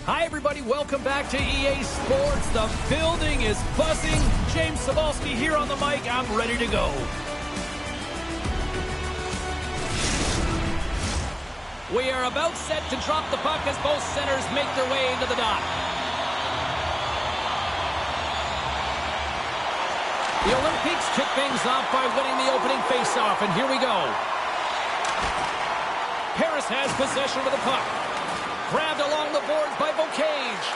Hi, everybody. Welcome back to EA Sports. The building is buzzing. James Cebulski here on the mic. I'm ready to go. We are about set to drop the puck as both centers make their way into the dot. The Olympics kick things off by winning the opening faceoff, and here we go. Harris has possession of the puck. Grabbed along the boards by Bocage.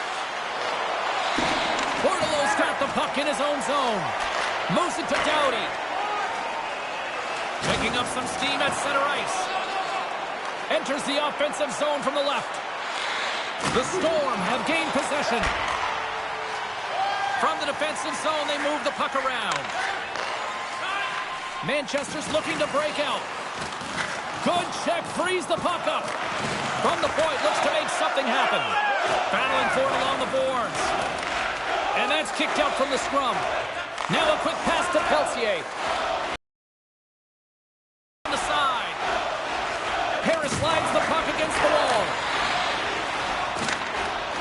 Bordelow's got the puck in his own zone. Moves it to Doughty. Picking up some steam at center ice. Enters the offensive zone from the left. The Storm have gained possession. From the defensive zone, they move the puck around. Manchester's looking to break out. Good check, frees the puck up. From the point, looks to make something happen. Battling for it along the boards. And that's kicked out from the scrum. Now a quick pass to Peltier. On the side. Harris slides the puck against the wall.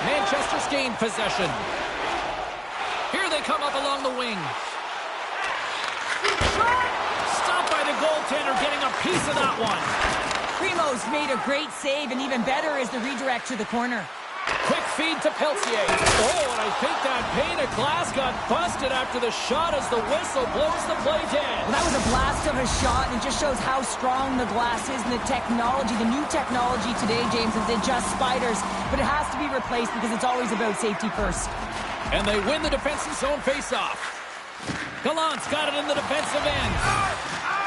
Manchester's gained possession. Here they come up along the wing. Stopped by the goaltender, getting a piece of that one. Primo's made a great save, and even better is the redirect to the corner. Quick feed to Peltier. Oh, and I think that pane of glass got busted after the shot as the whistle blows the play dead. Well, that was a blast of a shot, and it just shows how strong the glass is and the technology. The new technology today, James, is just spiders, but it has to be replaced because it's always about safety first. And they win the defensive zone faceoff. Gallant's got it in the defensive end.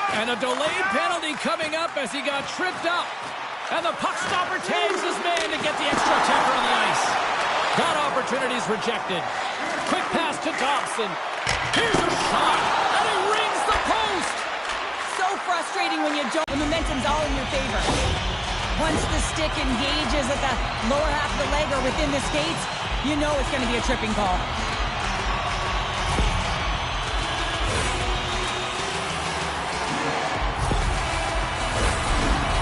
And a delayed penalty coming up as he got tripped up. And the puck stopper tags his man to get the extra attacker on the ice. That opportunity's rejected. Quick pass to Dobson. Here's a shot, and he rings the post. So frustrating when you don't. The momentum's all in your favor. Once the stick engages at the lower half of the leg or within the skates, you know it's going to be a tripping call.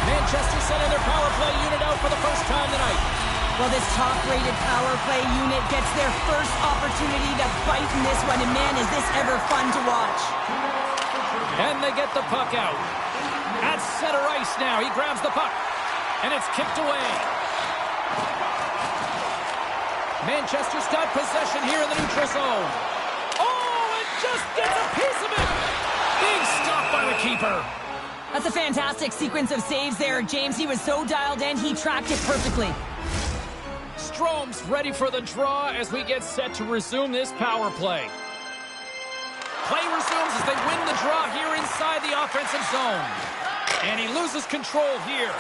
Manchester sending their power play unit out for the first time tonight. Well, this top-rated power play unit gets their first opportunity to bite in this one, and man, is this ever fun to watch. And they get the puck out. At center ice now, he grabs the puck, and it's kicked away. Manchester's got possession here in the neutral zone. Oh, it just gets a piece of it. Being stopped by the keeper. That's a fantastic sequence of saves there, James. He was so dialed in, he tracked it perfectly. Strome's ready for the draw as we get set to resume this power play. Play resumes as they win the draw here inside the offensive zone. And he loses control here.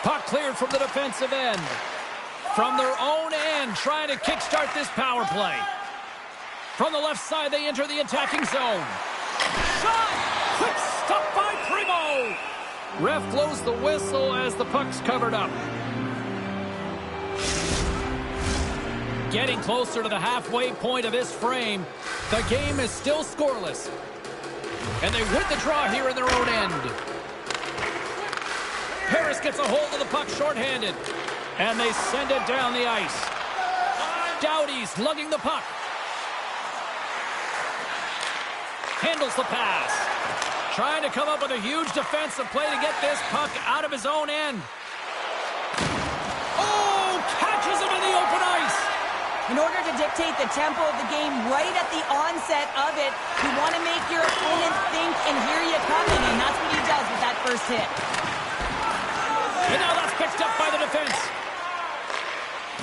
Puck cleared from the defensive end. From their own end, trying to kickstart this power play. From the left side, they enter the attacking zone. Shot! Quick stop by Primo! Ref blows the whistle as the puck's covered up. Getting closer to the halfway point of this frame, the game is still scoreless. And they win the draw here in their own end. Harris gets a hold of the puck shorthanded. And they send it down the ice. Doughty's lugging the puck. Handles the pass. Trying to come up with a huge defensive play to get this puck out of his own end. Oh, catches him in the open ice. In order to dictate the tempo of the game right at the onset of it, you want to make your opponent think and hear you coming, and that's what he does with that first hit. And now that's picked up by the defense.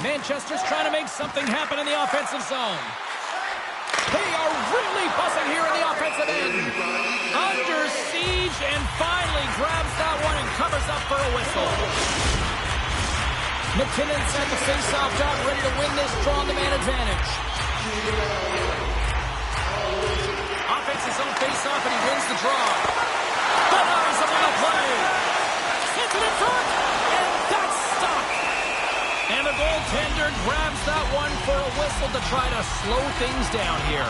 Manchester's trying to make something happen in the offensive zone. They are really buzzing here in the offensive end. Under siege and finally grabs that one and covers up for a whistle. McKinnon's at the face-off dot, ready to win this draw on the man advantage. Offensive zone face-off, and he wins the draw. Denies him on the play. Hits it in front, and that's stopped. And the goaltender grabs that one for a whistle to try to slow things down here.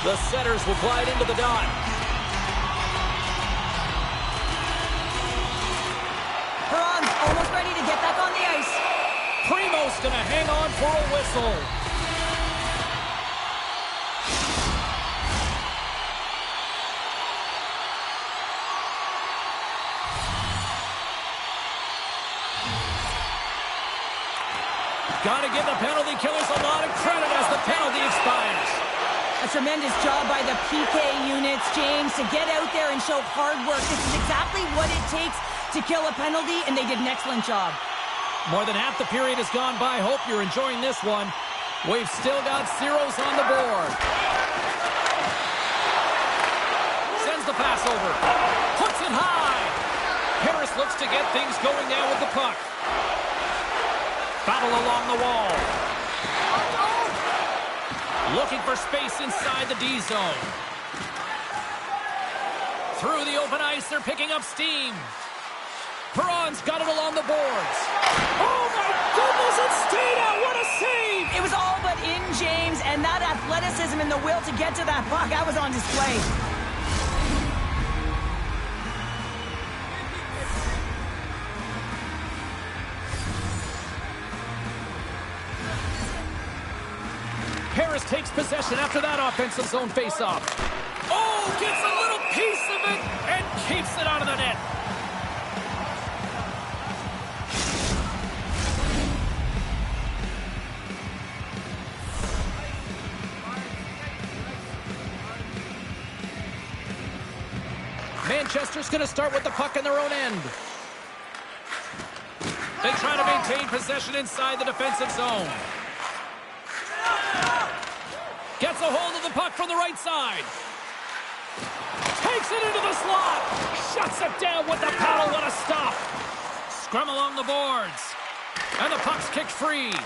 The setters will glide into the dot. Perron's almost ready to get back on the ice. Primo going to hang on for a whistle. Got to give the penalty killers a lot of credit as the penalty expires. A tremendous job by the PK units, James, to get out there and show hard work. This is exactly what it takes to kill a penalty, and they did an excellent job. More than half the period has gone by. Hope you're enjoying this one. We've still got zeros on the board. Sends the pass over. Puts it high. Harris looks to get things going now with the puck. Battle along the wall. Looking for space inside the D zone. Through the open ice, they're picking up steam. Perron's got it along the boards. Oh my goodness, it stayed out. What a save! It was all but in, James, and that athleticism and the will to get to that puck, that was on display. Harris takes possession after that offensive zone faceoff. Oh, gets a little piece of it and keeps it out of the net. Manchester's going to start with the puck in their own end. They try to maintain possession inside the defensive zone. Gets a hold of the puck from the right side. Takes it into the slot. Shuts it down with the paddle. What a stop. Scrum along the boards. And the puck's kicked free.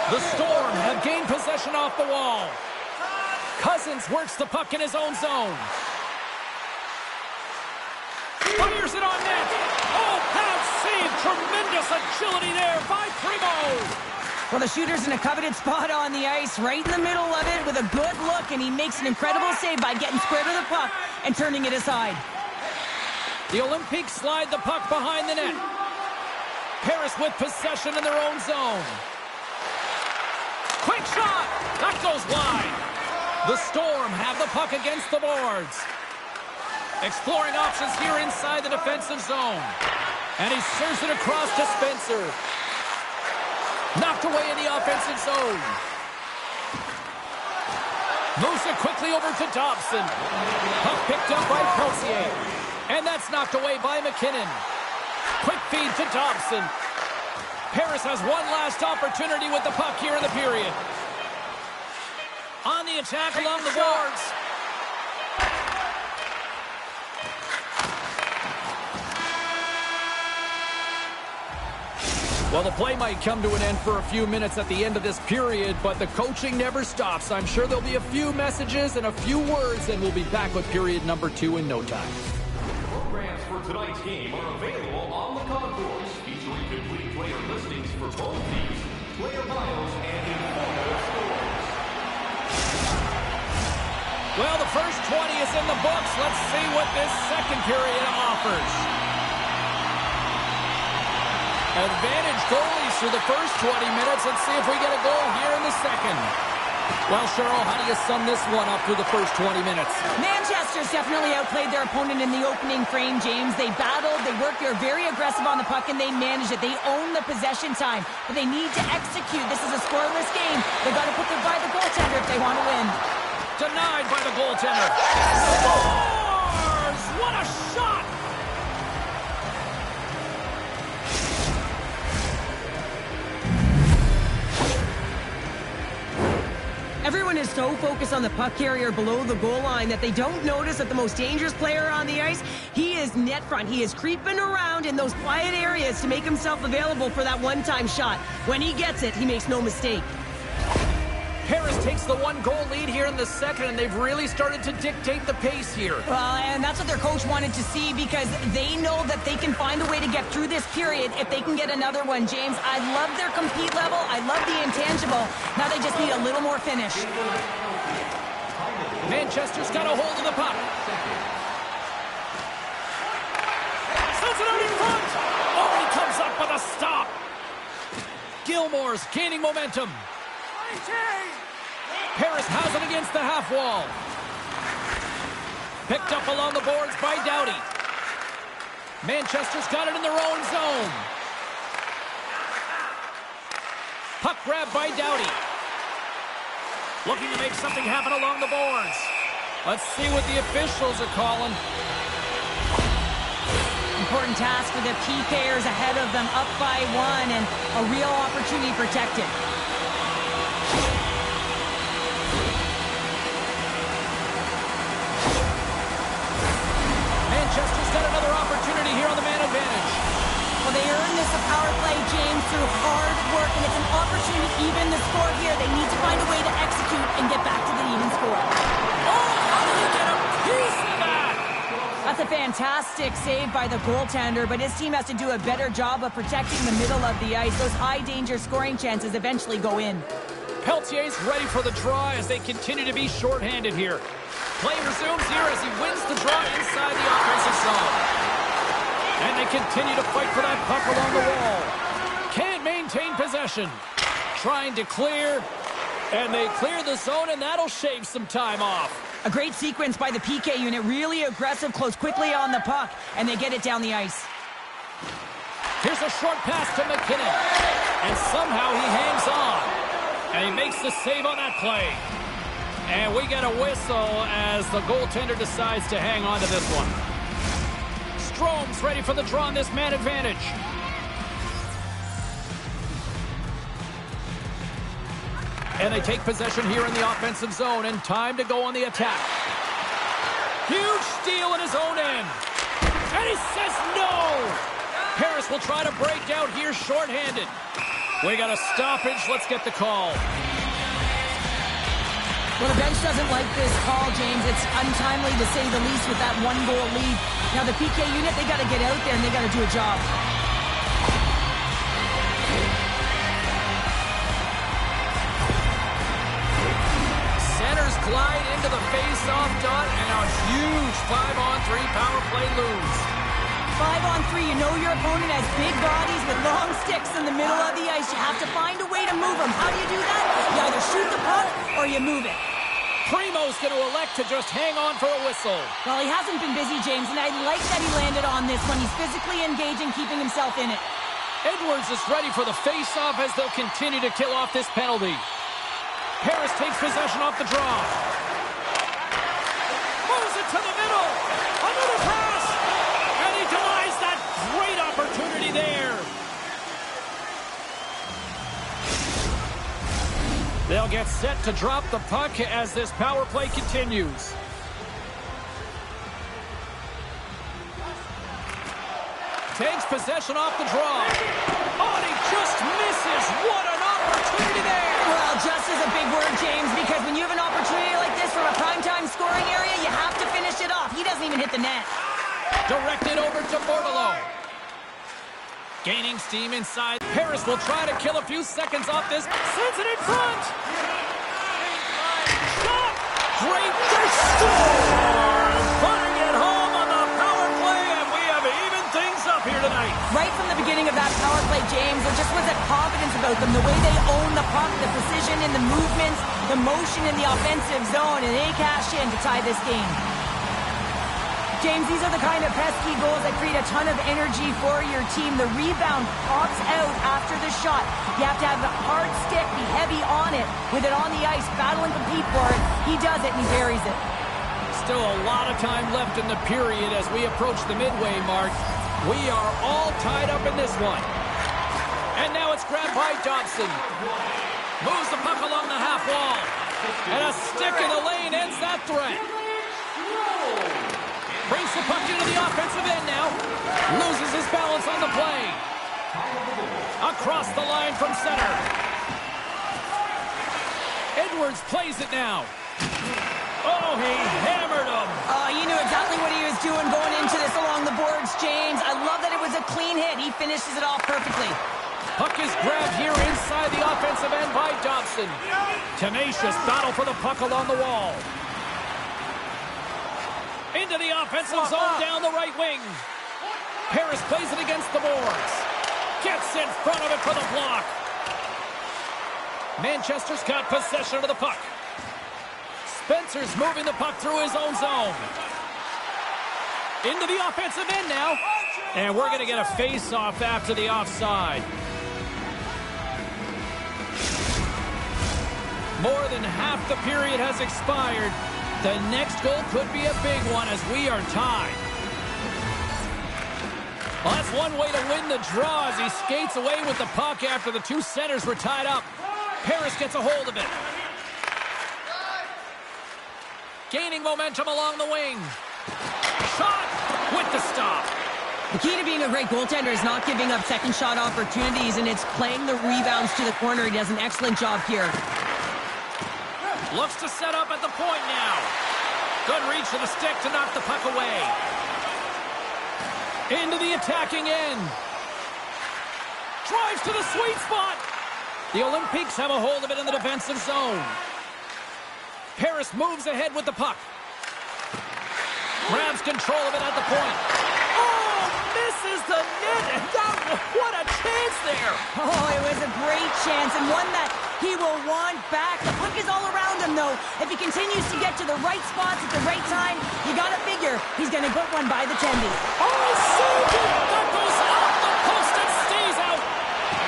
The Storm have gained possession off the wall. Cousins works the puck in his own zone. Fires it on net. Oh, pad save. Tremendous agility there by Primo. Well, the shooter's in a coveted spot on the ice, right in the middle of it with a good look, and he makes an incredible save by getting square to the puck and turning it aside. The Olympics slide the puck behind the net. Paris with possession in their own zone. Quick shot! That goes wide. The Storm have the puck against the boards. Exploring options here inside the defensive zone. And he serves it across to Spencer. Knocked away in the offensive zone. Moves it quickly over to Dobson. Puck picked up by Peltier. And that's knocked away by McKinnon. Quick feed to Dobson. Paris has one last opportunity with the puck here in the period. On the attack along the boards. Well, the play might come to an end for a few minutes at the end of this period, but the coaching never stops. I'm sure there'll be a few messages and a few words, and we'll be back with period number 2 in no time. Programs for tonight's game are available on the concourse, featuring complete player listings for both teams, player bios, and informative scores. Well, the first 20 is in the books. Let's see what this second period offers. Advantage goalies through the first 20 minutes. Let's see if we get a goal here in the second. Well, Cheryl, how do you sum this one up through the first 20 minutes? Manchester's definitely outplayed their opponent in the opening frame, James. They battled, they worked, they're very aggressive on the puck, and they managed it. They own the possession time, but they need to execute. This is a scoreless game. They've got to put their by the goaltender if they want to win. Denied by the goaltender. Scores! What a shot! Everyone is so focused on the puck carrier below the goal line that they don't notice that the most dangerous player on the ice, he is net front. He is creeping around in those quiet areas to make himself available for that one-time shot. When he gets it, he makes no mistake. Harris takes the 1-goal lead here in the second, and they've really started to dictate the pace here. Well, and that's what their coach wanted to see, because they know that they can find a way to get through this period if they can get another one, James. I love their compete level. I love the intangible. Now they just need a little more finish. Manchester's got a hold of the puck. Sends it out in front. Oh, he comes up with a stop. Gill Fillmore's gaining momentum. Harris has it against the half wall. Picked up along the boards by Doughty. Manchester's got it in their own zone. Puck grab by Doughty. Looking to make something happen along the boards. Let's see what the officials are calling. Important task for the PKers ahead of them, up by 1, and a real opportunity protected. Manchester's got another opportunity here on the man advantage. Well, they earned this a power play, James, through hard work, and it's an opportunity to even the score here. They need to find a way to execute and get back to the even score. Oh, how do you get a piece of that? That's a fantastic save by the goaltender, but his team has to do a better job of protecting the middle of the ice. Those high-danger scoring chances eventually go in. Peltier's ready for the draw as they continue to be shorthanded here. Play resumes here as he wins the draw inside the offensive zone. And they continue to fight for that puck along the wall. Can't maintain possession. Trying to clear. And they clear the zone, and that'll shave some time off. A great sequence by the PK unit. Really aggressive, close quickly on the puck, and they get it down the ice. Here's a short pass to McKinnon. And somehow he hangs on. And he makes the save on that play. And we get a whistle as the goaltender decides to hang on to this one. Strome's ready for the draw on this man advantage. And they take possession here in the offensive zone, and time to go on the attack. Huge steal at his own end. And he says no! Harris will try to break out here shorthanded. We got a stoppage. Let's get the call. Well, the bench doesn't like this call, James. It's untimely to say the least with that one-goal lead. Now, the PK unit, they got to get out there and they got to do a job. Centers glide into the face-off dot, and a huge 5-on-3 power play lose. 5-on-3, you know your opponent has big bodies with long sticks in the middle of the ice. You have to find a way to move them. How do you do that? You either shoot the puck or you move it. Primo's going to elect to just hang on for a whistle. Well, he hasn't been busy, James, and I like that he landed on this one. He's physically engaging, keeping himself in it. Edwards is ready for the face-off as they'll continue to kill off this penalty. Harris takes possession off the draw. Moves it to the middle. Another pass. And he denies that great opportunity there. They'll get set to drop the puck as this power play continues. Takes possession off the draw. Oh, and he just misses. What an opportunity there. Well, just is a big word, James, because when you have an opportunity like this from a primetime scoring area, you have to finish it off. He doesn't even hit the net. Directed over to Bordelot. Gaining steam inside. Harris will try to kill a few seconds off this. Sends it in front. Shot. Great. They score. Putting it home on the power play, and we have even things up here tonight. Right from the beginning of that power play, James, there just was a confidence about them. The way they own the puck, the precision in the movements, the motion in the offensive zone, and they cash in to tie this game. James, these are the kind of pesky goals that create a ton of energy for your team. The rebound pops out after the shot. You have to have a hard stick, be heavy on it, with it on the ice, battle and compete for it. He does it, and he buries it. Still a lot of time left in the period as we approach the midway mark. We are all tied up in this one. And now it's grabbed by Dobson. Moves the puck along the half wall. And a stick in the lane ends that threat. Brings the puck into the offensive end now. Loses his balance on the play. Across the line from center. Edwards plays it now. Oh, he hammered him. He knew exactly what he was doing going into this along the boards, James. I love that it was a clean hit. He finishes it off perfectly. Puck is grabbed here inside the offensive end by Dobson. Tenacious battle for the puck along the wall. Into the offensive zone down the right wing. Harris plays it against the boards. Gets in front of it for the block. Manchester's got possession of the puck. Spencer's moving the puck through his own zone. Into the offensive end now. And we're going to get a face-off after the offside. More than half the period has expired. The next goal could be a big one as we are tied. Well, that's one way to win the draw as he skates away with the puck after the two centers were tied up. Paris gets a hold of it. Gaining momentum along the wing. Shot with the stop. The key to being a great goaltender is not giving up second shot opportunities, and it's playing the rebounds to the corner. He does an excellent job here. Looks to set up at the point now. Good reach to the stick to knock the puck away. Into the attacking end. Drives to the sweet spot. The Olympiques have a hold of it in the defensive zone. Paris moves ahead with the puck. Grabs control of it at the point. Oh, misses the net, and what a chance there. Oh, it was a great chance, and one that he will want back. The puck is all around him, though. If he continues to get to the right spots at the right time, you got to figure he's going to put one by the tendy. Oh, saved it! That goes off the post and stays out.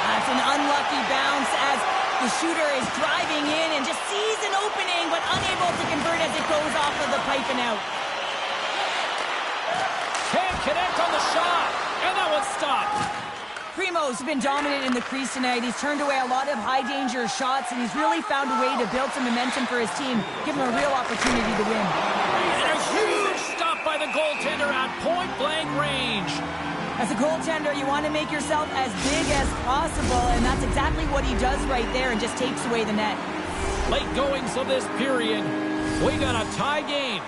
That's an unlucky bounce as the shooter is driving in and just sees an opening, but unable to convert as it goes off of the pipe and out. Can't connect on the shot, and that one's stopped. Primo's been dominant in the crease tonight. He's turned away a lot of high-danger shots, and he's really found a way to build some momentum for his team, give him a real opportunity to win. And a huge stop by the goaltender at point-blank range. As a goaltender, you want to make yourself as big as possible, and that's exactly what he does right there and just takes away the net. Late goings of this period. We got a tie game.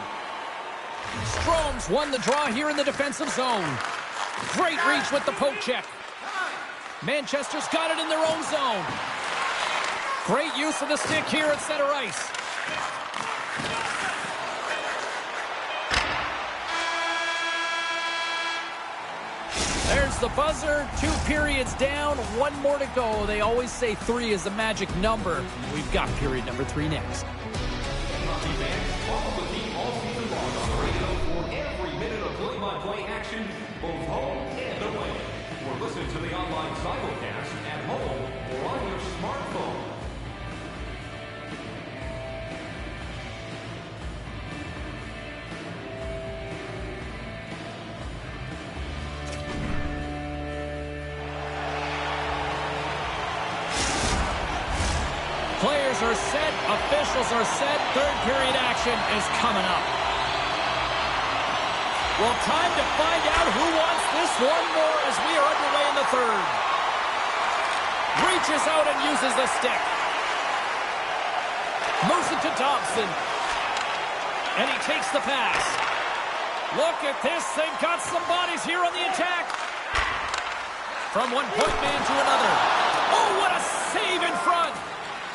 Strome's won the draw here in the defensive zone. Great reach with the poke check. Manchester's got it in their own zone. Great use of the stick here at center ice. There's the buzzer. 2 periods down, 1 more to go. They always say 3 is the magic number. We've got period number 3 next. Hockey fans, follow the team all season long on the radio for every minute of play-by-play action, both home and away. Or listen to the online simulcast at home or on your smartphone. Players are set, officials are set, third period action is coming up. Well, time to find out who wants this one more as we are underway in the third. Reaches out and uses the stick. Moves it to Thompson. And he takes the pass. Look at this, they've got some bodies here on the attack. From one point man to another. Oh, what a save in front.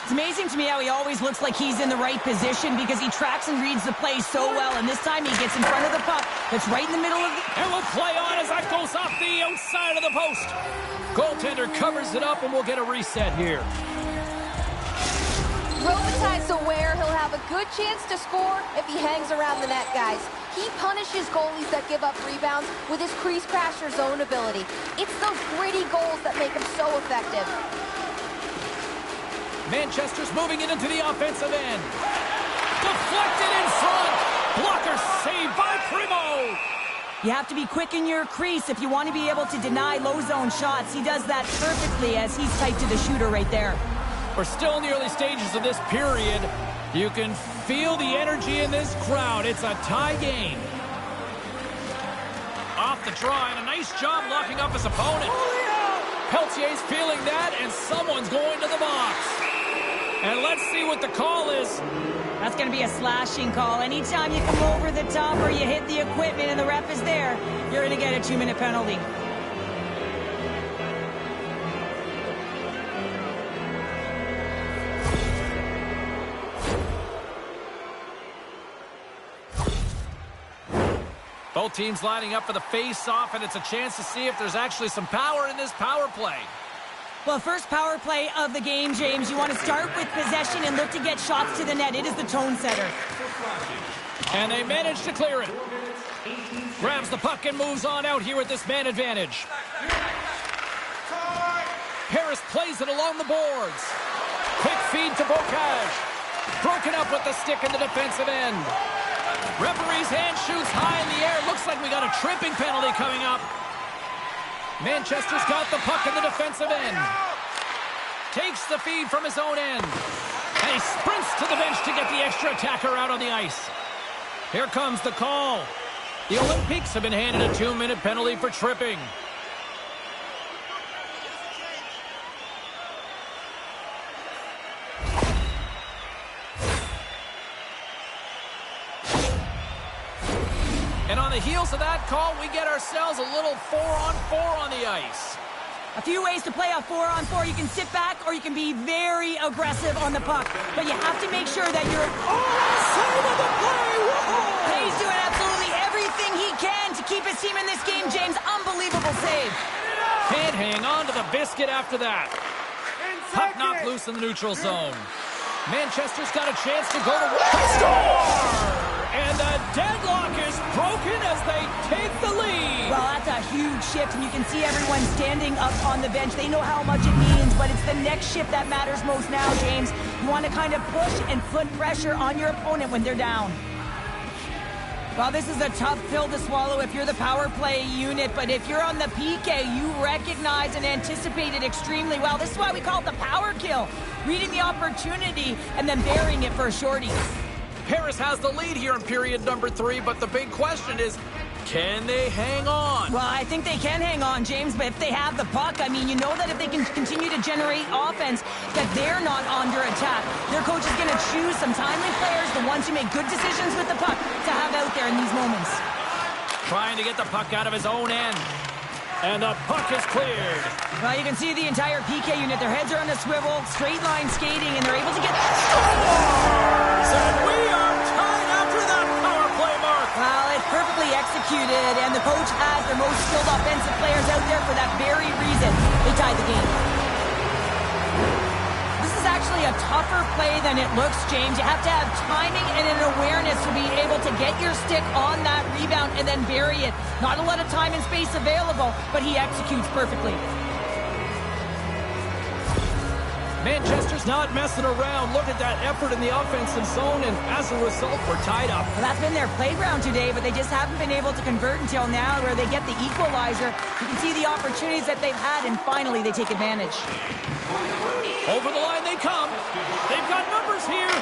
It's amazing to me how he always looks like he's in the right position because he tracks and reads the play so well, and this time he gets in front of the puck that's right in the middle of the... And we'll play on as that goes off the outside of the post. Goaltender covers it up, and we'll get a reset here. Robitaille's aware he'll have a good chance to score if he hangs around the net, guys. He punishes goalies that give up rebounds with his crease crasher zone ability. It's those gritty goals that make him so effective. Manchester's moving it into the offensive end. Deflected in front. Blocker saved by Primo. You have to be quick in your crease if you want to be able to deny low zone shots. He does that perfectly as he's tight to the shooter right there. We're still in the early stages of this period. You can feel the energy in this crowd. It's a tie game. Off the draw, and a nice job locking up his opponent. Peltier's feeling that, and someone's going to the box. And let's see what the call is. That's going to be a slashing call. Anytime you come over the top or you hit the equipment and the ref is there, you're going to get a 2-minute penalty. Both teams lining up for the face-off, and it's a chance to see if there's actually some power in this power play. Well, first power play of the game, James. You want to start with possession and look to get shots to the net. It is the tone setter. And they manage to clear it. Grabs the puck and moves on out here with this man advantage. Harris plays it along the boards. Quick feed to Bocage. Broken up with the stick in the defensive end. Referee's hand shoots high in the air. Looks like we got a tripping penalty coming up. Manchester's got the puck in the defensive end. Takes the feed from his own end. And he sprints to the bench to get the extra attacker out on the ice. Here comes the call. The Olympics have been handed a 2-minute penalty for tripping. And on the heels of that call, we get ourselves a little 4-on-4 on the ice. A few ways to play a 4-on-4. You can sit back or you can be very aggressive on the puck. But you have to make sure that you're on side of the play. Whoa! He's doing absolutely everything he can to keep his team in this game, James. Unbelievable save. Can't hang on to the biscuit after that. Puck knocked loose in the neutral zone. Manchester's got a chance to go to score! And the deadlock is broken as they take the lead. Well, that's a huge shift, and you can see everyone standing up on the bench. They know how much it means, but it's the next shift that matters most now, James. You want to kind of push and put pressure on your opponent when they're down. Well, this is a tough pill to swallow if you're the power play unit, but if you're on the PK, you recognize and anticipate it extremely well. This is why we call it the power kill. Reading the opportunity and then burying it for a shorty. Harris has the lead here in period number 3, but the big question is, can they hang on? Well, I think they can hang on, James, but if they have the puck, I mean, you know that if they can continue to generate offense, that they're not under attack. Their coach is going to choose some timely players, the ones who make good decisions with the puck, to have out there in these moments. Trying to get the puck out of his own end. And the puck is cleared. Well, you can see the entire PK unit. Their heads are on a swivel, straight line skating, and they're able to get... And we are tied after that power play mark. Well, it's perfectly executed, and the coach has their most skilled offensive players out there for that very reason. They tied the game. This is actually a tougher play than it looks, James. You have to have timing and an awareness to be able to get your stick on that rebound and then bury it. Not a lot of time and space available, but he executes perfectly. Manchester's not messing around. Look at that effort in the offensive zone, and as a result, we're tied up. Well, that's been their playground today, but they just haven't been able to convert until now where they get the equalizer. You can see the opportunities that they've had, and finally they take advantage. Over the line they come. They've got numbers here.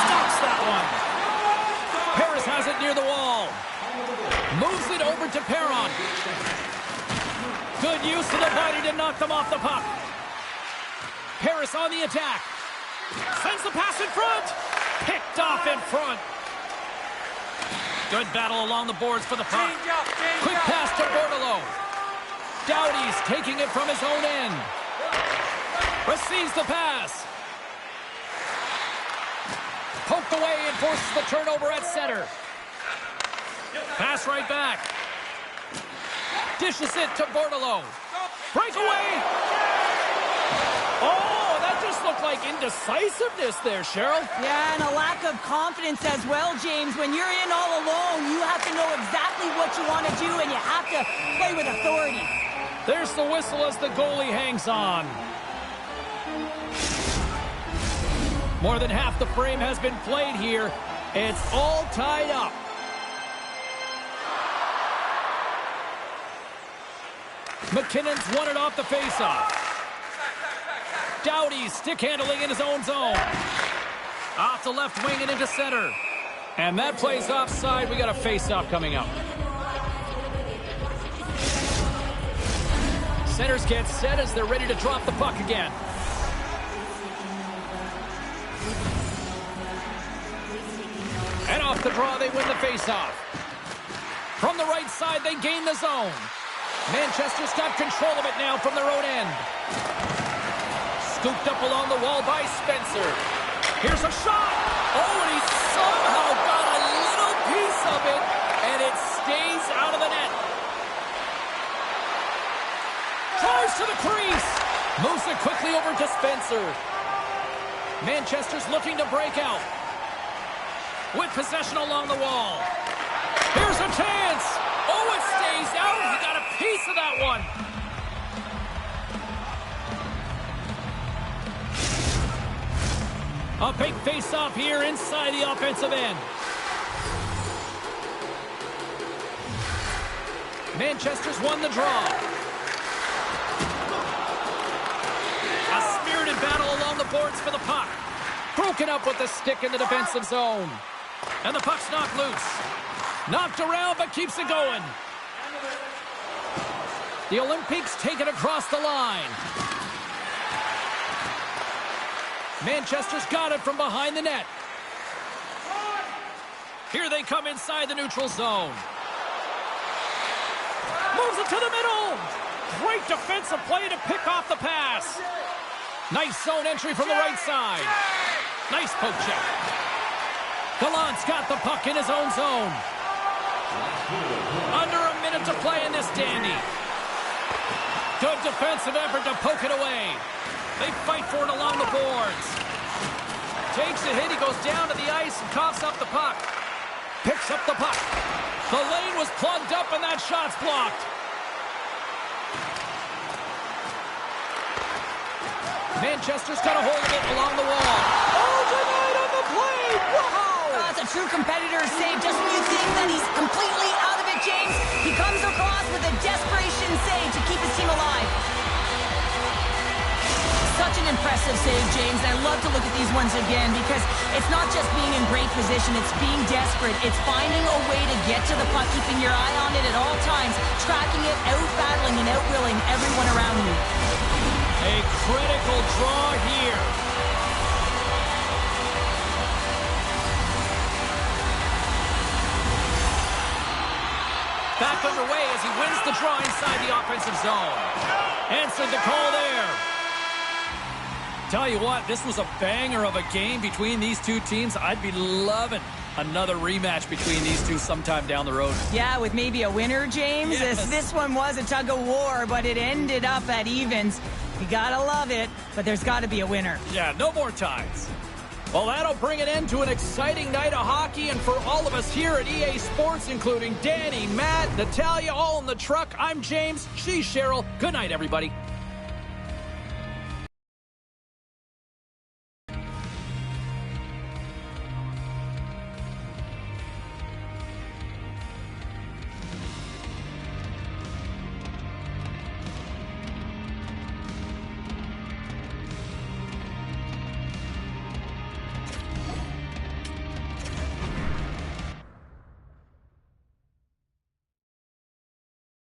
Stops that one. Harris has it near the wall. Moves it over to Perron. Good use of the body to knock them off the puck. Harris on the attack. Sends the pass in front. Picked off in front. Good battle along the boards for the puck. Quick pass to Bordelot. Doughty's taking it from his own end. Receives the pass. Poked away and forces the turnover at center. Pass right back. Dishes it to Bordelot. Breakaway. Oh, that just looked like indecisiveness there, Cheryl. Yeah, and a lack of confidence as well, James. When you're in all alone, you have to know exactly what you want to do, and you have to play with authority. There's the whistle as the goalie hangs on. More than half the frame has been played here. It's all tied up. McKinnon's won it off the faceoff. Doughty stick handling in his own zone. Off the left wing and into center. And that plays offside. We got a faceoff coming up. Centers get set as they're ready to drop the puck again. And off the draw, they win the faceoff. From the right side, they gain the zone. Manchester's got control of it now from their own end. Scooped up along the wall by Spencer. Here's a shot. Oh, and he somehow got a little piece of it, and it stays out of the net. Tries to the crease. over to Spencer. Manchester's looking to break out. With possession along the wall. Here's a chance. Oh, it stays out. He got a piece of that one. A big face-off here inside the offensive end. Manchester's won the draw. A spirited battle along the boards for the puck. Broken up with the stick in the defensive zone. And the puck's knocked loose. Knocked around, but keeps it going. The Olympics take it across the line. Manchester's got it from behind the net. Here they come inside the neutral zone. Moves it to the middle. Great defensive play to pick off the pass. Nice zone entry from the right side. Nice poke check. Gallant's got the puck in his own zone. Under a minute to play in this dandy. Good defensive effort to poke it away. They fight for it along the boards. Takes a hit. He goes down to the ice and coughs up the puck. Picks up the puck. The lane was plugged up and that shot's blocked. Manchester's got a hold of it along the wall. Oh, denied on the play. Wow. That's a true competitor's save. Just when you think that he's completely out of it, James, he comes across with a desperation save to keep his team alive. Such an impressive save, James. And I love to look at these ones again because it's not just being in great position. It's being desperate. It's finding a way to get to the puck, keeping your eye on it at all times, tracking it, out-battling and out-willing everyone around you. A critical draw here. Back underway as he wins the draw inside the offensive zone. Answered the call there. Tell you what, this was a banger of a game between these two teams. I'd be loving another rematch between these two sometime down the road. Yeah, with maybe a winner, James. Yes. This one was a tug of war, but it ended up at evens. You gotta love it, but there's gotta be a winner. Yeah, no more ties. Well, that'll bring an end to an exciting night of hockey, and for all of us here at EA Sports, including Danny, Matt, Natalia, all in the truck, I'm James, she's Cheryl. Good night, everybody.